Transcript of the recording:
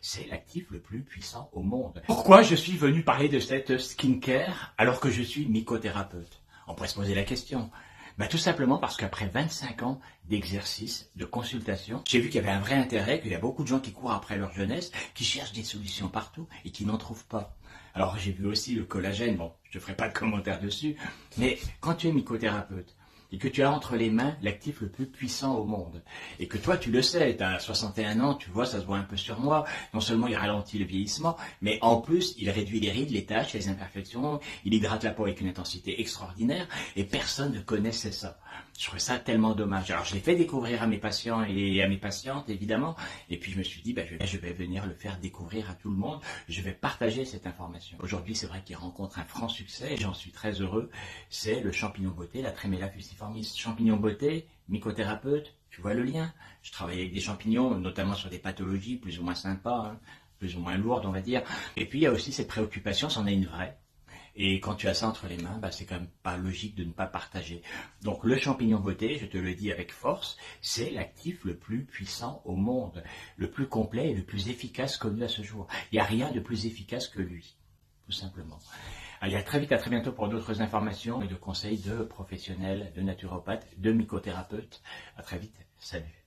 c'est l'actif le plus puissant au monde. Pourquoi je suis venu parler de cette skincare alors que je suis mycothérapeute? On pourrait se poser la question. Tout simplement parce qu'après 25 ans d'exercice, de consultation, j'ai vu qu'il y avait un vrai intérêt, qu'il y a beaucoup de gens qui courent après leur jeunesse, qui cherchent des solutions partout et qui n'en trouvent pas. Alors j'ai vu aussi le collagène, bon, je ne ferai pas de commentaire dessus, mais quand tu es mycothérapeute, et que tu as entre les mains l'actif le plus puissant au monde, et que toi tu le sais, tu as 61 ans, tu vois, ça se voit un peu sur moi, non seulement il ralentit le vieillissement, mais en plus il réduit les rides, les taches, les imperfections, il hydrate la peau avec une intensité extraordinaire, et personne ne connaissait ça. Je trouve ça tellement dommage. Alors je l'ai fait découvrir à mes patients et à mes patientes, évidemment, et puis je me suis dit, je vais venir le faire découvrir à tout le monde, je vais partager cette information. Aujourd'hui, c'est vrai qu'il rencontre un franc succès, et j'en suis très heureux, c'est le champignon beauté, la Tremella fusiformis. Champignon beauté, mycothérapeute, tu vois le lien. Je travaille avec des champignons, notamment sur des pathologies plus ou moins sympas, plus ou moins lourdes, on va dire. Et puis il y a aussi cette préoccupation, c'en est une vraie. Et quand tu as ça entre les mains, c'est quand même pas logique de ne pas partager. Donc le champignon beauté, je te le dis avec force, c'est l'actif le plus puissant au monde, le plus complet et le plus efficace connu à ce jour. Il n'y a rien de plus efficace que lui, tout simplement. Allez, à très vite, à très bientôt pour d'autres informations et de conseils de professionnels, de naturopathes, de mycothérapeutes. À très vite, salut.